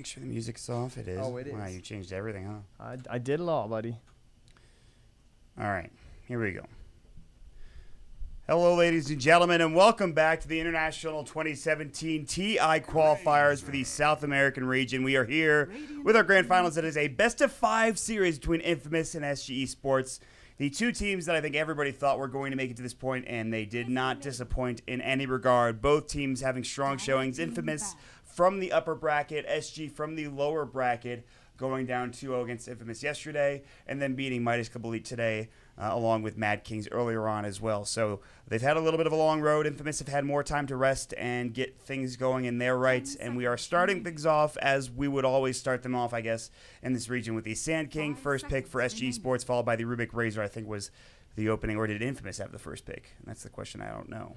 Make sure the music's off. It is. Oh, it Wow, is. you changed everything, huh? I did it all, buddy. All right, here we go. Hello, ladies and gentlemen, and welcome back to the International 2017 TI qualifiers for the South American region. We are here with our grand finals. It is a best-of-5 series between Infamous and SG Esports, the two teams that I think everybody thought were going to make it to this point, and they did not disappoint in any regard. Both teams having strong showings. Infamous from the upper bracket, SG from the lower bracket, going down 2-0 against Infamous yesterday, and then beating Midas Club Elite today, along with Mad Kings earlier on as well. So they've had a little bit of a long road. Infamous have had more time to rest and get things going in their rights, and we are starting things off as we would always start them off, I guess, in this region with the Sand King, first pick for SG Sports, followed by the Rubik Razor, I think was the opening, or did Infamous have the first pick? And that's the question I don't know.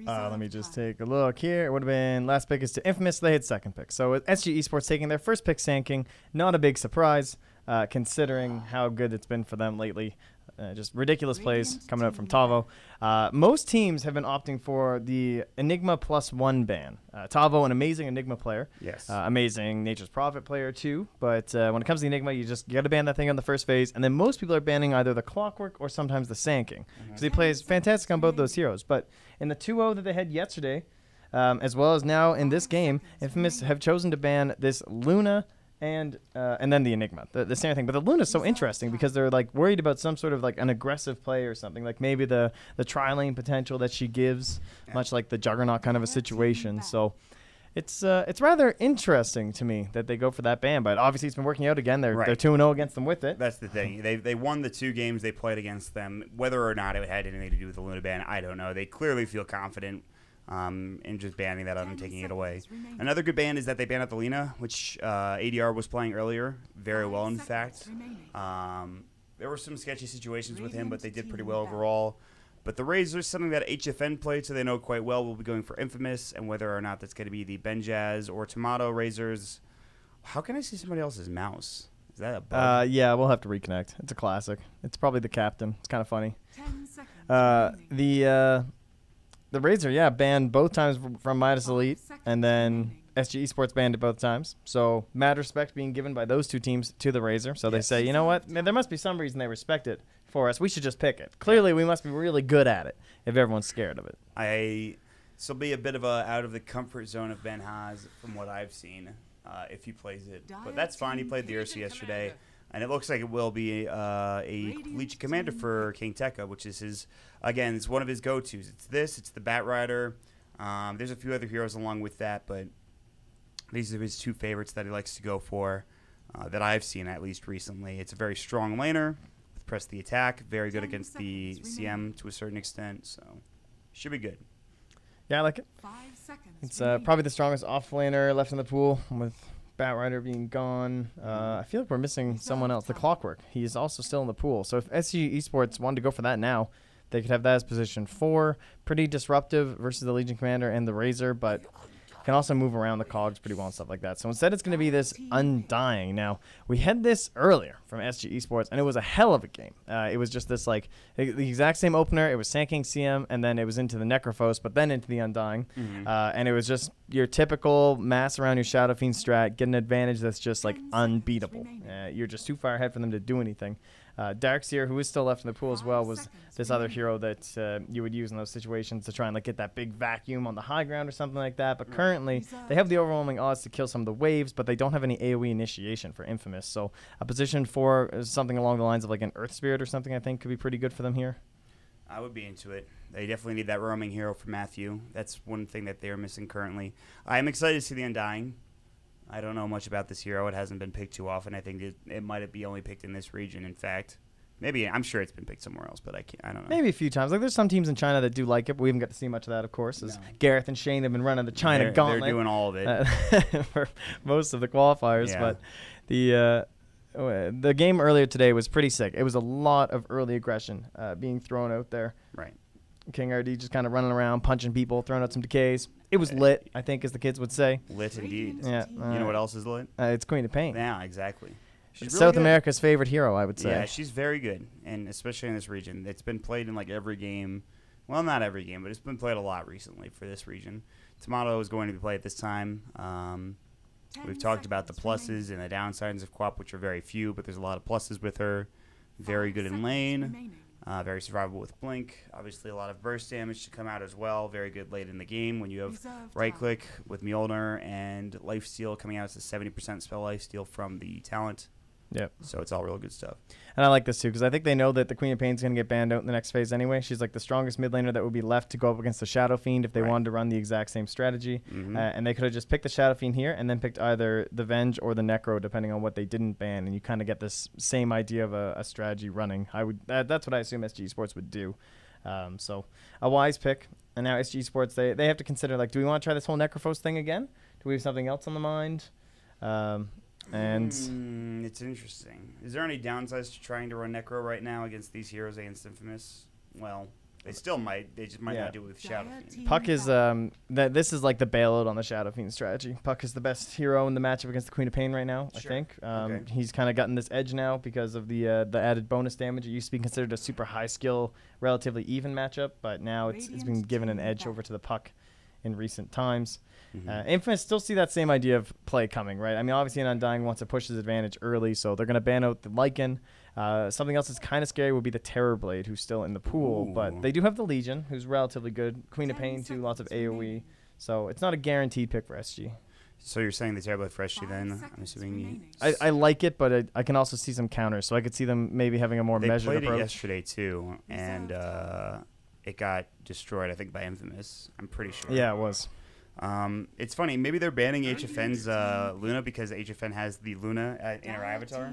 Let me just take a look here. It would have been last pick is to Infamous. They had second pick. So with SG Esports taking their first pick, Sand King, not a big surprise considering how good it's been for them lately. Just ridiculous plays coming out from Tavo. Most teams have been opting for the Enigma +1 ban. Tavo, an amazing Enigma player. Yes. Amazing Nature's Prophet player too. But when it comes to Enigma, you got to ban that thing on the first phase. And then most people are banning either the Clockwork or sometimes the Sand King. Because he plays fantastic on both those heroes. But in the 2-0 that they had yesterday, as well as now in this game, Infamous have chosen to ban this Luna and then the Enigma, the same thing. But the Luna's so interesting because they're like worried about some sort of like an aggressive play or something, like maybe the tri-lane potential that she gives, much like the Juggernaut kind of a situation. So it's rather interesting to me that they go for that ban. But obviously it's been working out again. They're 2-0 against them with it. That's the thing. They won the 2 games they played against them. Whether or not it had anything to do with the Luna ban, I don't know. They clearly feel confident in just banning that out and taking it away. Another good ban is that they banned out the Lina, which ADR was playing earlier very well, in fact. There were some sketchy situations with him, but they did pretty well overall. But the Razor is something that HFN played, so they know quite well. We'll be going for Infamous, and whether or not that's going to be the Benjaz or Tomato Razors. How can I see somebody else's mouse? Is that a bug? Yeah, we'll have to reconnect. It's a classic. It's probably the captain. It's kind of funny. The Razor, yeah, banned both times from Midas Elite, and then SG Esports banned it both times. So mad respect being given by those two teams to the Razor. So they say, you know what, man, there must be some reason they respect it for us. We should just pick it. Clearly, we must be really good at it if everyone's scared of it. This will be a bit of a out of the comfort zone of Ben Haas from what I've seen if he plays it. But that's fine. He played the Ursa yesterday. And it looks like it will be a Legion Commander for King Tekka, which is his, again, it's one of his go-tos. It's the Bat Rider. There's a few other heroes along with that, but these are his 2 favorites that he likes to go for, that I've seen at least recently. It's a very strong laner with press the attack, very good against the CM to a certain extent, so should be good. Yeah, I like it. It's probably the strongest off-laner left in the pool with Bat Rider being gone. I feel like we're missing someone else. The Clockwork. He's also still in the pool. So if SG Esports wanted to go for that now, they could have that as position 4. Pretty disruptive versus the Legion Commander and the Razor, but can also move around the cogs pretty well and stuff like that. So instead it's going to be this Undying. Now, we had this earlier from SG Esports, and it was a hell of a game. It was just this, like, the exact same opener. It was Sand King CM, and then it was into the Necrophos, but then into the Undying. And it was just your typical mass around your Shadow Fiend strat, get an advantage that's just, like, unbeatable. You're just too far ahead for them to do anything. Darkseer, who is still left in the pool as well, was this other hero that you would use in those situations to try and like get that big vacuum on the high ground or something like that. But currently, they have the overwhelming odds to kill some of the waves, but they don't have any AoE initiation for Infamous. So a position 4 is something along the lines of like an Earth Spirit or something I think could be pretty good for them here. I would be into it. They definitely need that roaming hero for Matthew. That's one thing that they're missing currently. I'm excited to see the Undying. I don't know much about this hero. It hasn't been picked too often. I think it might be only picked in this region, in fact. Maybe, I'm sure it's been picked somewhere else, but I don't know. Maybe a few times. Like, there's some teams in China that do like it, but we haven't got to see much of that, of course. As Gareth and Shane have been running the China gauntlet. They're doing all of it. For most of the qualifiers. Yeah. But the game earlier today was pretty sick. It was a lot of early aggression being thrown out there. Right. King RD just kind of running around, punching people, throwing out some decays. It was lit, I think, as the kids would say. Lit indeed. Yeah. You know what else is lit? It's Queen of Pain. Yeah, exactly. She's South really America's favorite hero, I would say. Yeah, she's very good, and especially in this region. It's been played in like every game. Well, not every game, but it's been played a lot recently for this region. Tomato is going to be played at this time. We've talked about the pluses and the downsides of Quap, which are very few, but there's a lot of pluses with her. Very good in lane. Very survivable with Blink. Obviously, a lot of burst damage to come out as well. Very good late in the game when you have right-click with Mjolnir and Lifesteal coming out as a 70% spell lifesteal from the talent. Yep. So it's all real good stuff. And I like this too because I think they know that the Queen of Pain's going to get banned out in the next phase anyway. She's like the strongest mid laner that would be left to go up against the Shadow Fiend if they wanted to run the exact same strategy. And they could have just picked the Shadow Fiend here and then picked either the Venge or the Necro depending on what they didn't ban. And you kind of get this same idea of a strategy running. That's what I assume SG Sports would do. So a wise pick. And now SG Sports, they have to consider, like, do we want to try this whole Necrophos thing again? Do we have something else on the mind? And it's interesting. Is there any downsides to trying to run Necro right now against these heroes against Infamous? Well, they still might. They just might not do it with Shadow Fiend. Puck is this is like the bailout on the Shadow Fiend strategy. Puck is the best hero in the matchup against the Queen of Pain right now. I think he's kind of gotten this edge now because of the added bonus damage. It used to be considered a super high skill, relatively even matchup, but now it's been given an edge over to the Puck in recent times. Infamous still see that same idea of play coming, right? I mean, obviously, an Undying wants to push his advantage early, so they're going to ban out the Lycan. Something else that's kind of scary would be the Terrorblade, who's still in the pool, but they do have the Legion, who's relatively good. Queen of Pain, too, lots of AoE, so it's not a guaranteed pick for SG. So you're saying the Terrorblade for SG then? I'm assuming I like it, but I can also see some counters, so I could see them maybe having a more measured approach. They played it yesterday, too, and it got destroyed, I think, by Infamous. I'm pretty sure. Yeah, it was. It's funny. Maybe they're banning HFN's Luna because HFN has the Luna in her avatar.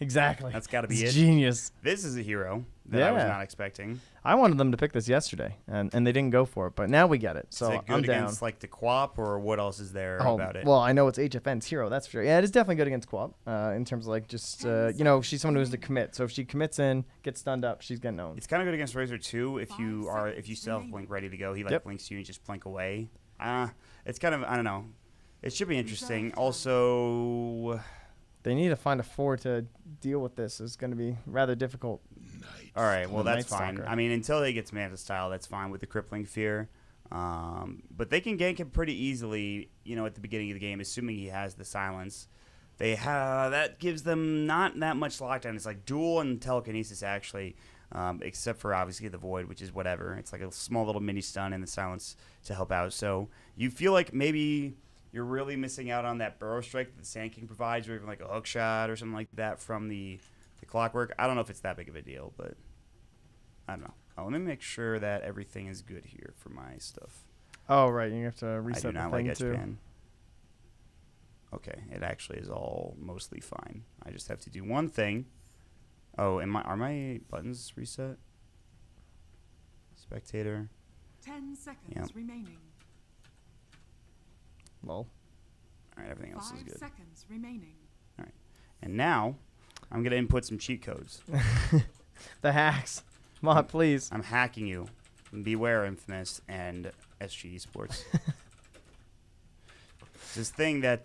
Exactly. That's got to be it. Genius. This is a hero that I was not expecting. I wanted them to pick this yesterday, and they didn't go for it, but now we get it. So is it good I'm down. against like the Quap, or what else is there about it? Well, I know it's HFN's hero, that's for sure. Yeah, it is definitely good against Quap in terms of like just she's someone who has to commit. So if she commits in, gets stunned up, she's getting owned. It's kind of good against Razor too if you still have Blink ready to go. He blinks you and just blink away. It's kind of, I don't know. It should be interesting. Also, they need to find a 4 to deal with this. It's going to be rather difficult. All right, well, that's fine. I mean, until he gets Manta Style, that's fine with the Crippling Fear. But they can gank him pretty easily, at the beginning of the game, assuming he has the Silence. That gives them not that much lockdown. It's like dual and telekinesis, actually. Except for obviously the Void, which is whatever. It's like a small little mini stun and the Silence to help out. So you feel like maybe you're really missing out on that Burrow Strike that the Sand King provides, or even like a hook shot or something like that from the Clockwork. I don't know if it's that big of a deal, but I don't know. Let me make sure that everything is good here for my stuff. Oh, right. You have to reset the thing too. Pan. Okay, it actually is all mostly fine. I just have to do one thing. Oh, are my buttons reset? Spectator. 10 seconds remaining. Lol. All right, everything else is good. 5 seconds remaining. All right, and now I'm gonna input some cheat codes. The hacks. Come on, please. I'm hacking you. Beware, Infamous and SG Esports. This thing that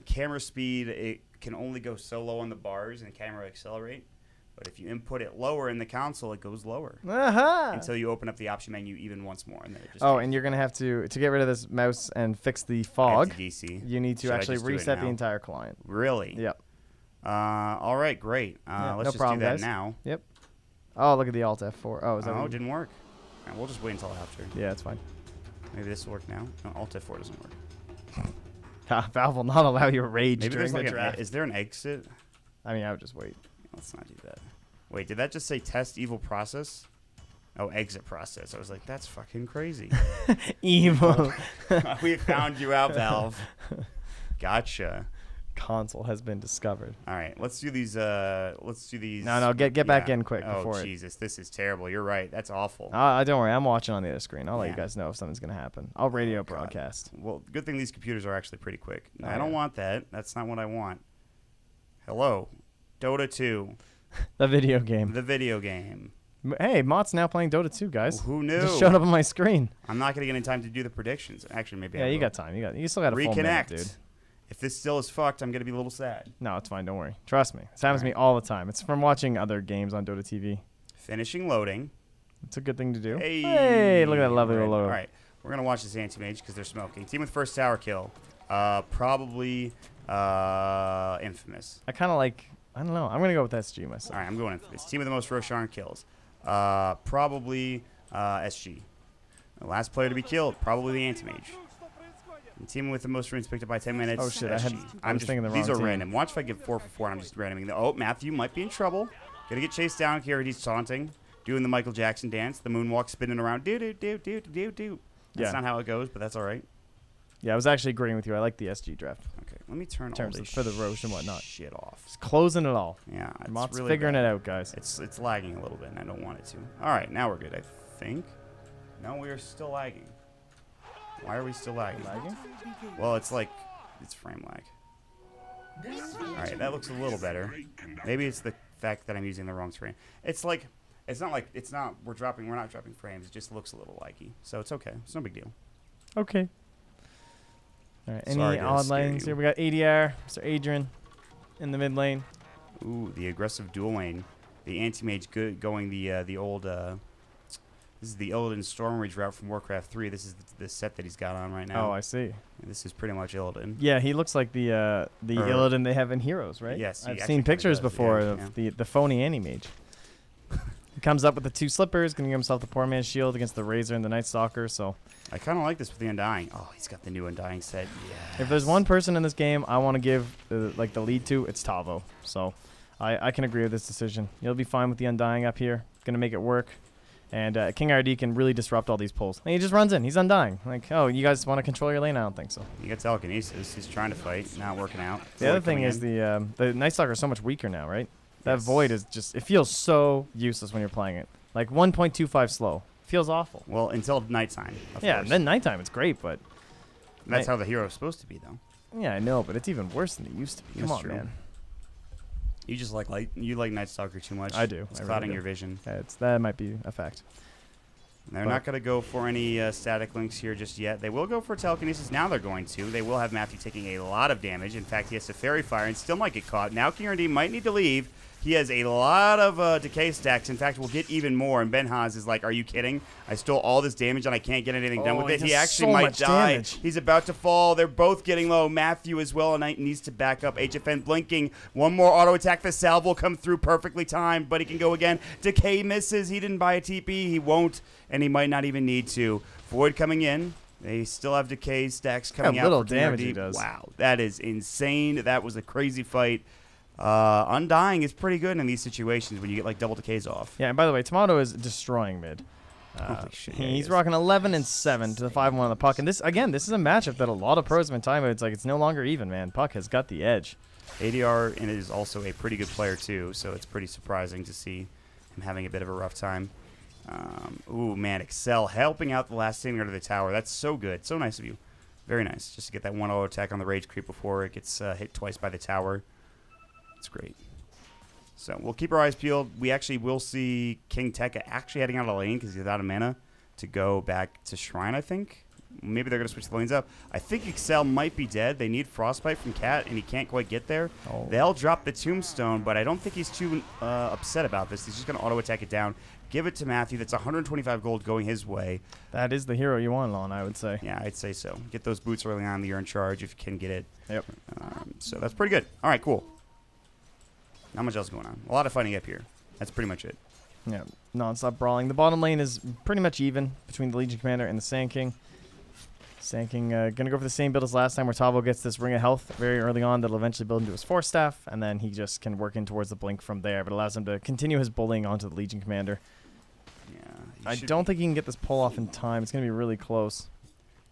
camera speed, it can only go so low on the bars and camera accelerate. But if you input it lower in the console, it goes lower until you open up the option menu even once more. And then it just and you're going to have to get rid of this mouse and fix the fog. DC. You need to actually reset the entire client. Really? Yep. All right, great. Let's just do that now. Yep. Oh, look at the Alt F4. Oh, is that it didn't work. Right, we'll just wait until after. Yeah, it's fine. Maybe this will work now. No, Alt F4 doesn't work. Valve will not allow you rage Maybe during the like draft. Is there an exit? I mean, I would just wait. Let's not do that. Wait, did that just say test evil process? Oh, exit process. I was like, that's fucking crazy. Evil. We found you out, Valve. Gotcha. Console has been discovered. All right, let's do these. No, get back in quick before Oh, Jesus, this is terrible. You're right. That's awful. Don't worry. I'm watching on the other screen. I'll let you guys know if something's going to happen. I'll radio broadcast. Well, good thing these computers are actually pretty quick. No, I don't want that. That's not what I want. Hello. Dota 2. The video game. The video game. Hey, Mott's now playing Dota 2, guys. Well, who knew? Just showed up on my screen. I'm not going to get in time to do the predictions. Actually, maybe I will. You got time. You still got a full minute, dude. If this still is fucked, I'm going to be a little sad. No, it's fine. Don't worry. Trust me. This happens to me all the time. It's from watching other games on Dota TV. Finishing loading. It's a good thing to do. Hey, look at that lovely little load. All right. We're going to watch this anti-mage because they're smoking. Team with first tower kill. Probably Infamous. I kind of like. I don't know. I'm gonna go with SG myself. All right, I'm going Infamous. Team with the most Roshan kills. Probably SG. The last player to be killed, probably the Anti-Mage. And team with the most runes picked up by 10 minutes. Oh shit! SG. I was thinking the wrong These are team. random. Watch if I get 4 for 4 and I'm just randoming. Oh, Matthew might be in trouble. Gonna get chased down here. He's taunting, doing the Michael Jackson dance, the moonwalk, spinning around. Do do do do do do. That's not how it goes, but that's all right. Yeah, I was actually agreeing with you. I like the SG draft. Okay, let me turn In terms all of this for the Roche and whatnot. shit off. It's closing it all. Yeah, it's Mott's really figuring bad. it out, guys. It's lagging a little bit, and I don't want it to. All right, now we're good, I think. No, we are still lagging. Why are we still lagging? Well, it's like it's frame lag. All right, that looks a little better. Maybe it's the fact that I'm using the wrong screen. It's like we're not dropping frames. It just looks a little laggy, so it's okay. It's no big deal. Okay. All right. Any Sorry to odd scare lanes you. here? We got ADR, Mr. Adrian, in the mid lane. Ooh, the aggressive dual lane. The anti-mage going the old. This is the Illidan Stormrage route from Warcraft 3. This is the set that he's got on right now. Oh, I see. This is pretty much Illidan. Yeah, he looks like the Illidan they have in Heroes, right? Yes, he I've actually seen kinda pictures does, before yeah, of the phony anti-mage. He comes up with the 2 slippers, gonna give himself the poor man's shield against the Razor and the Night Stalker. So I kind of like this with the Undying. Oh, he's got the new Undying set. Yeah. if there's one person in this game I want to give the lead to, it's Tavo. So I can agree with this decision. You'll be fine with the Undying up here. Gonna make it work. And King RD can really disrupt all these pulls. And he just runs in. He's Undying. Like, oh, you guys want to control your lane? I don't think so. You got telekinesis. He's trying to fight. Not working out. The other Void thing coming is in. the Night Stalker is so much weaker now, right? That Yes. Void is just, it feels so useless when you're playing it. Like 1.25 slow. Feels awful. Well, until nighttime. Of Yeah, course. then nighttime it's great, but That's how the hero is supposed to be, though. yeah, I know, but it's even worse than it used to be. Come That's on, true. man. You just like Night Stalker too much. I do. It's I really clouding do. your vision. That might be a fact. They're But- not going to go for any static links here just yet. They will go for telekinesis. Now they're going to. They will have Matthew taking a lot of damage. In fact, he has to Fairy Fire and still might get caught. Now King RD might need to leave. He has a lot of decay stacks. In fact, we'll get even more. And Ben Haas is like, are you kidding? I stole all this damage and I can't get anything done Oh, with it. he He does actually so might much die. damage. He's about to fall. They're both getting low. Matthew as well, and needs to back up. HFN blinking. One more auto attack. The salve will come through perfectly timed, but he can go again. Decay misses. He didn't buy a TP. He won't, and he might not even need to. Void coming in. They still have decay stacks coming out. little for King damage RD. he does. Wow, that is insane. That was a crazy fight. Undying is pretty good in these situations when you get like double decays off. Yeah, and by the way, Tomato is destroying mid. Holy shit, yeah, he He's is. rocking 11 and 7 to the 5-1 on the puck. And this is a matchup that a lot of pros have been talking about. It's like it's no longer even, man. Puck has got the edge. ADR and is also a pretty good player too, so it's pretty surprising to see him having a bit of a rough time. Ooh, man, Excel helping out the last singer to the tower. That's so good. So nice of you. Very nice. Just to get that one auto attack on the Rage Creep before it gets hit twice by the tower. It's great. So we'll keep our eyes peeled. We actually will see King Tekka actually heading out of the lane because he's out of mana to go back to Shrine, I think. Maybe they're going to switch the lanes up. I think Excel might be dead. They need Frostbite from Cat, and he can't quite get there. Oh. They'll drop the Tombstone, but I don't think he's too upset about this. He's just going to auto-attack it down. Give it to Matthew. That's 125 gold going his way. That is the hero you want, Lon, I would say. Yeah, I'd say so. Get those boots early on. You're in charge if you can get it. Yep. So that's pretty good. All right, cool. Not much else going on. A lot of fighting up here. That's pretty much it. Yeah, non-stop brawling. The bottom lane is pretty much even between the Legion Commander and the Sand King. Sand King going to go for the same build as last time where Tavo gets this Ring of Health very early on that'll eventually build into his Force Staff, and then he just can work in towards the Blink from there, but allows him to continue his bullying onto the Legion Commander. Yeah. I don't think he can get this pull off in time. It's going to be really close.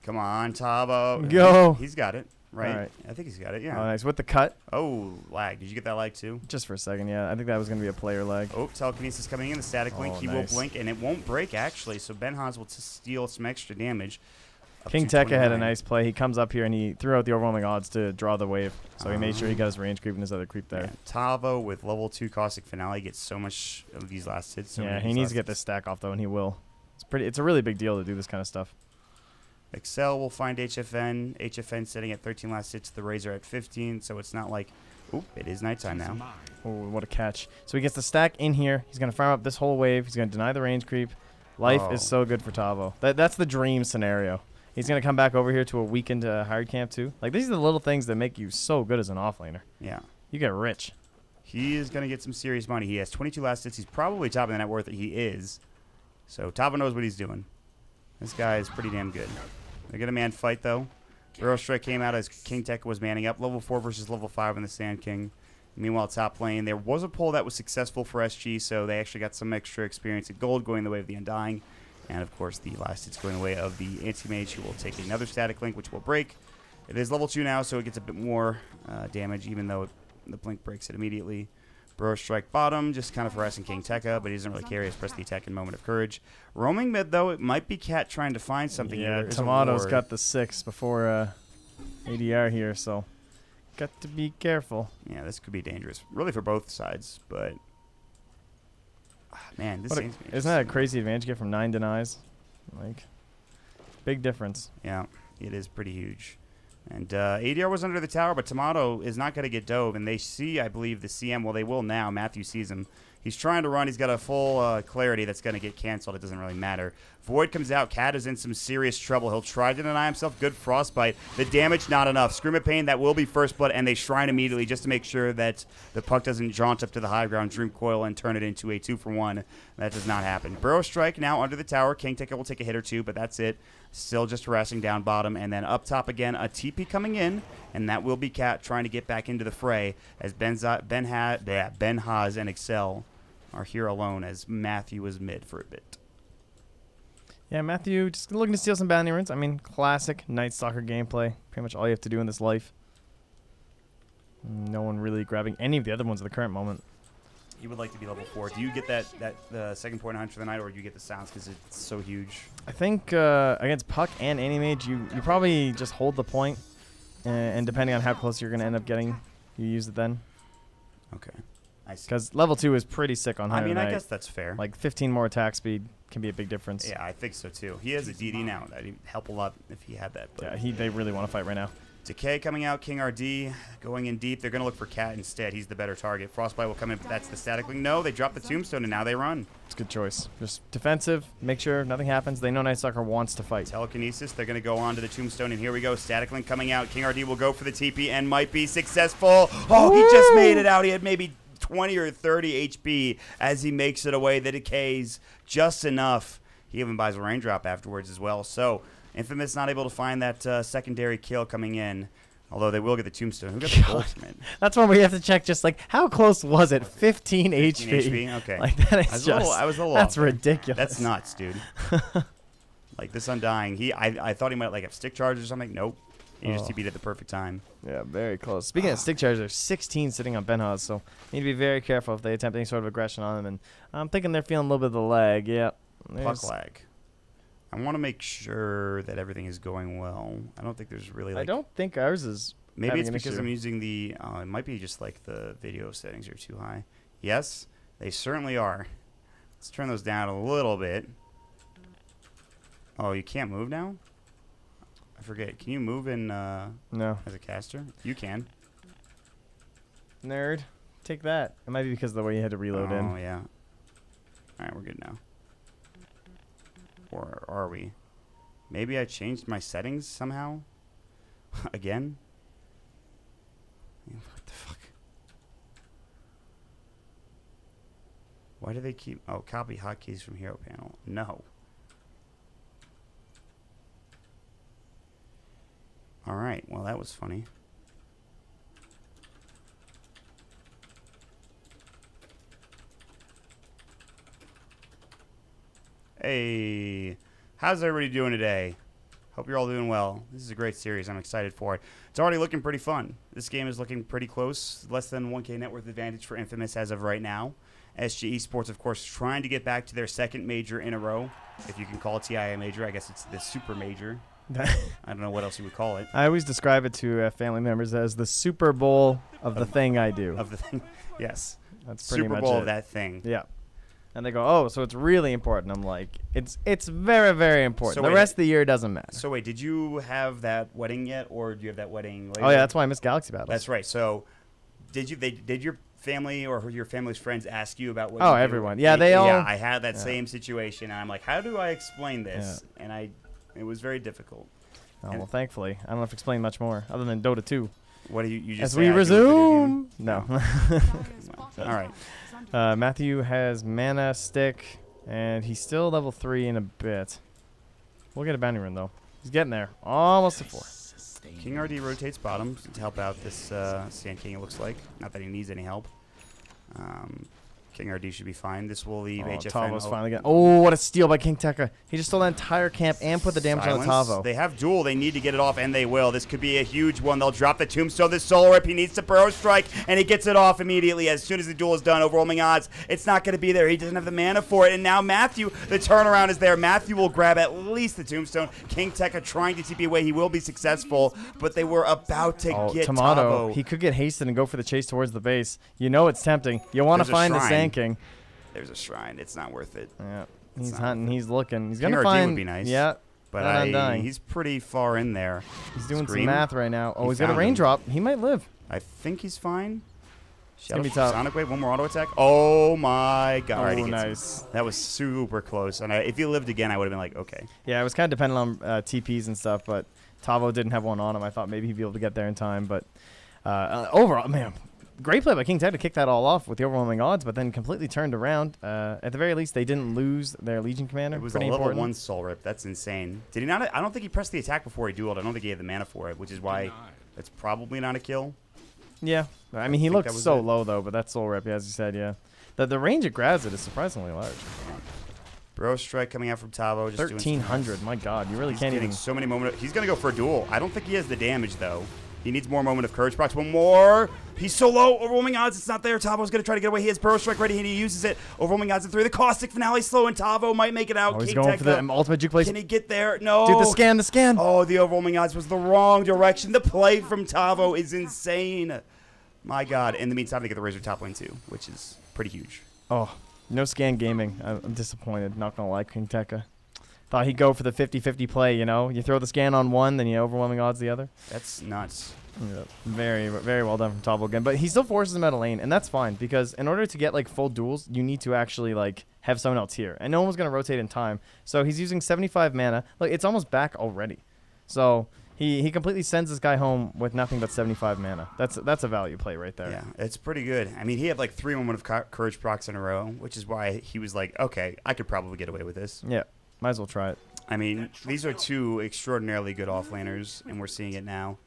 Come on, Tavo. Go. He's got it, right? All right. I think he's got it, Oh, yeah. nice. With the cut, Oh, lag. Did you get that lag too? just for a second, yeah. I think that was going to be a player lag. Oh, telekinesis coming in. The static blink. Oh, He nice. will blink, and it won't break, actually. So Ben Haas will steal some extra damage. Up King to Tekka had a 29. nice play. He comes up here and he threw out the overwhelming odds to draw the wave. So he made sure he got his range creep and his other creep there. Yeah, Tavo with level 2 Caustic Finale gets so much of these last hits. So Yeah, many of he these needs last to get hits. this stack off though, and he will. It's a really big deal to do this kind of stuff. Excel will find HFN. HFN sitting at 13 last hits. The Razor at 15. So it's not like, oop, it is nighttime now. Oh, what a catch. So he gets the stack in here. He's going to farm up this whole wave. He's going to deny the range creep. Life Oh. is so good for Tavo. That's the dream scenario. He's going to come back over here to a weekend hired camp, too. Like, these are the little things that make you so good as an offlaner. Yeah. You get rich. He is going to get some serious money. He has 22 last hits. He's probably top of the net worth that he is. So Tava knows what he's doing. This guy is pretty damn good. They get a man fight, though. Burrow Strike came out as King Tekka was manning up. Level 4 versus level 5 in the Sand King. Meanwhile, top lane, there was a pull that was successful for SG, so they actually got some extra experience at gold going the way of the Undying. And, of course, the last hit's going the way of the Anti-Mage, who will take another static link, which will break. It is level 2 now, so it gets a bit more damage, even though the blink breaks it immediately. Burrow Strike bottom, just kind of harassing King Tekka, but he doesn't really care. He has pressed the attack in Moment of Courage. Roaming mid, though, it might be Cat trying to find something here. Yeah, Tomato's got the 6 before ADR here, so got to be careful. Yeah, this could be dangerous, really, for both sides, but... man, this isn't that a crazy advantage to get from 9 denies? Like, big difference. Yeah, it is pretty huge. And ADR was under the tower, but Tomato is not going to get dove. And they see, I believe, the CM. Well, they will now. Matthew sees him. He's trying to run. He's got a full clarity that's going to get canceled. It doesn't really matter. Void comes out. Cat is in some serious trouble. He'll try to deny himself. Good frostbite. The damage, not enough. Scream of Pain, that will be first blood, and they shrine immediately just to make sure that the puck doesn't jaunt up to the high ground, Dream Coil, and turn it into a 2-for-1. That does not happen. Burrow Strike now under the tower. King Tekka will take a hit or two, but that's it. Still just harassing down bottom, and then up top again, a TP coming in, and that will be Cat trying to get back into the fray as Ben Haas and Excel are here alone as Matthew is mid for a bit. Yeah, Matthew just looking to steal some bounty runes. I mean, classic Night Stalker gameplay. Pretty much all you have to do in this life. No one really grabbing any of the other ones at the current moment. You would like to be level 4. Do you get the second point hunch for the night, or do you get the sounds because it's so huge? I think against Puck and Animage, you probably just hold the point, and depending on how close you're going to end up getting, you use it then. Okay. Because level 2 is pretty sick on high. I mean, I guess that's fair. Like 15 more attack speed can be a big difference. Yeah, I think so too. He has a DD now. That'd help a lot if he had that. But Yeah, they really want to fight right now. Decay coming out, King RD going in deep. They're going to look for Cat instead. He's the better target. Frostbite will come in, but that's the static link. No, they drop the tombstone, and now they run. It's a good choice. Just defensive, make sure nothing happens. They know Night Stalker wants to fight. Telekinesis, they're going to go on to the tombstone, and here we go. Static link coming out. King RD will go for the TP and might be successful. Oh, he just made it out. He had maybe 20 or 30 HP as he makes it away. The decays just enough. He even buys a raindrop afterwards as well. So Infamous not able to find that secondary kill coming in, although they will get the tombstone. Who got the gold from it? That's one where you have to check just like how close was it? 15 HP. Okay. Like that is I was a little that's off. ridiculous. That's nuts, dude. Like this Undying. I thought he might like have stick charge or something. Nope. He just TP'd at the perfect time. Yeah, very close. Speaking of stick charges, there's 16 sitting on Ben Haas, so need to be very careful if they attempt any sort of aggression on him. And I'm thinking they're feeling a little bit of the lag. Yeah. Puck lag. I want to make sure that everything is going well. I don't think there's really like... I don't think ours is. Maybe it's because I'm using the... it might be just like the video settings are too high. Yes, they certainly are. Let's turn those down a little bit. Oh, you can't move now? I forget. Can you move in no as a caster? You can. Nerd. Take that. It might be because of the way you had to reload in. Oh, yeah. All right, we're good now. Or are we? Maybe I changed my settings somehow? Again? What the fuck? Why do they keep... Oh, copy hotkeys from hero panel. No. Alright, well that was funny. Hey, how's everybody doing today? Hope you're all doing well. This is a great series. I'm excited for it. It's already looking pretty fun. This game is looking pretty close. Less than 1K net worth advantage for Infamous as of right now. SG Esports, of course, trying to get back to their second major in a row. If you can call it TI a major, I guess it's the super major. I don't know what else you would call it. I always describe it to family members as the Super Bowl of the thing I do. Of the thing, yes. That's pretty Super much Bowl it. of that thing. Yeah. And they go, oh, so it's really important. I'm like, it's very, very important. So the wait, rest of the year doesn't matter. So wait, did you have that wedding yet, or do you have that wedding later? Oh yeah, that's why I missed Galaxy Battles. That's right. So did your family or your family's friends ask you about what? Oh, you do? everyone. Yeah, they all. Yeah, I had that same situation, and I'm like, how do I explain this? Yeah. And it was very difficult. Oh, well, thankfully. I don't have to explain much more other than Dota 2. What do you just As say we I do with video resume. game? No. All right. Matthew has mana stick, and he's still level 3 in a bit. We'll get a bounty run, though. He's getting there. Almost to 4. King RD rotates bottom to help out this Sand King, it looks like. Not that he needs any help. King RD should be fine. This will leave HFN. Tavo's finally got. Oh, what a steal by King Tekka. He just stole that entire camp and put the damage on the Silence. Tavo. They have duel. They need to get it off, and they will. This could be a huge one. They'll drop the Tombstone, the Soul Rip. He needs to Burrow Strike, and he gets it off immediately as soon as the duel is done. Overwhelming odds. It's not going to be there. He doesn't have the mana for it, and now Matthew, the turnaround is there. Matthew will grab at least the Tombstone. King Tekka trying to TP away. He will be successful, but they were about to get Tomato. Tavo. He could get hasted and go for the chase towards the base. You know it's tempting. You want to find the Sand King. There's a shrine. It's not worth it. Yeah, he's hunting. He's looking. He's King gonna RD find. would be nice. Yeah, but he's pretty far in there. He's doing Scream. some math right now. Oh, He he's got a found him. raindrop. He might live. I think he's fine. Gonna be tough. Sonic Wave, one more auto attack. Oh my god. Alright, he Oh, gets nice. it. That was super close. And if he lived again, I would have been like, okay. Yeah, it was kind of dependent on TPs and stuff, but Tavo didn't have one on him. I thought maybe he'd be able to get there in time, but overall, man, great play by King Ted to kick that all off with the overwhelming odds, but then completely turned around. At the very least, they didn't lose their Legion commander. It was Pretty a level important. 1 Soul Rip. That's insane. Did he not? I don't think he pressed the attack before he dueled. I don't think he had the mana for it, which is why it's probably not a kill. Yeah, I mean, he think looked that was so it. low, though, but that's Soul Rip, as you said, yeah. The range it grabs it is surprisingly large. Bro Strike coming out from Tavo. Just doing 1,300, my God, you really He's can't getting even... so many moments. He's going to go for a duel. I don't think he has the damage, though. He needs more moment of courage. Procs one more. He's so low. Overwhelming odds. It's not there. Tavo's going to try to get away. He has Burrow Strike ready, and he uses it. Overwhelming odds at 3. The Caustic Finale slow, and Tavo might make it out. Oh, he's King going for the Tekka. ultimate juke place. Can he get there? No. Dude, the scan. Oh, the overwhelming odds was the wrong direction. The play from Tavo is insane. My God. In the meantime, they get the Razor top lane, too, which is pretty huge. Oh, no scan gaming. I'm disappointed. Not going to lie, King Tekka. Thought he'd go for the 50-50 play, you know? You throw the scan on one, then you overwhelming odds the other. That's nuts. Yeah, very, very well done from Tavo again. But he still forces him out of lane, and that's fine, because in order to get, like, full duels, you need to actually, like, have someone else here. And no one was going to rotate in time. So he's using 75 mana. Like, it's almost back already. So he completely sends this guy home with nothing but 75 mana. That's a value play right there. Yeah, it's pretty good. I mean, he had, like, 3 moment of courage procs in a row, which is why he was like, okay, I could probably get away with this. Yeah, might as well try it. I mean, these are 2 extraordinarily good offlaners, and we're seeing it now.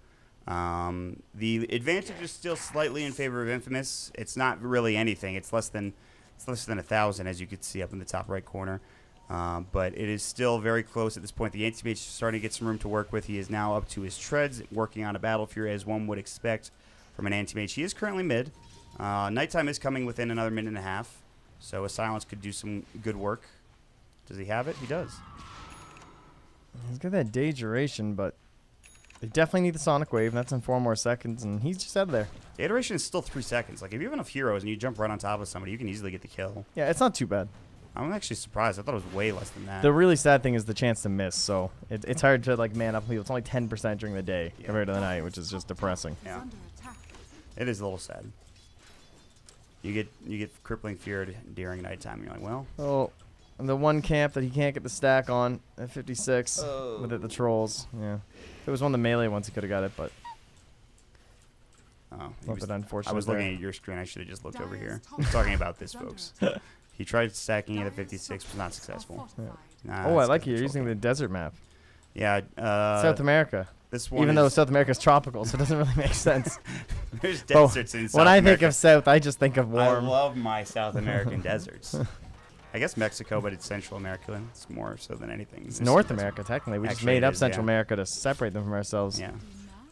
The advantage is still slightly in favor of Infamous. It's not really anything. It's less than 1,000, as you can see up in the top right corner. But it is still very close at this point. The anti-mage is starting to get some room to work with. He is now up to his treads, working on a Battle Fury as one would expect from an anti-mage. He is currently mid. Nighttime is coming within another minute and a half, so a silence could do some good work. Does he have it? He does. He's got that day duration, but they definitely need the Sonic Wave, and that's in 4 more seconds, and he's just out of there. The iteration is still 3 seconds. Like, if you have enough heroes and you jump right on top of somebody, you can easily get the kill. Yeah, it's not too bad. I'm actually surprised. I thought it was way less than that. The really sad thing is the chance to miss, so it's hard to, like, man up people. It's only 10% during the day compared to the night, which is just depressing. Yeah. It is a little sad. You get crippling feared during nighttime, and you're like, well. Oh, and the one camp that he can't get the stack on at 56 with it, the trolls. Yeah. If it was one of the melee ones, he could have got it, but Oh, unfortunate. I was looking at your screen. I should have just looked over here. I'm talking about this, folks. He tried stacking it at 56, was not successful. Yeah. Nah, Oh, I that's like good you're control using the game. desert map. Yeah. South America. This one Even though South America's tropical, so it doesn't really make sense. there's Oh, deserts in South when I America. think of South, I just think of warm. I love my South American deserts. I guess Mexico, but it's Central America. It's more so than anything. It's North America, technically. We just Actually, made it up is, Central yeah. America to separate them from ourselves. Yeah,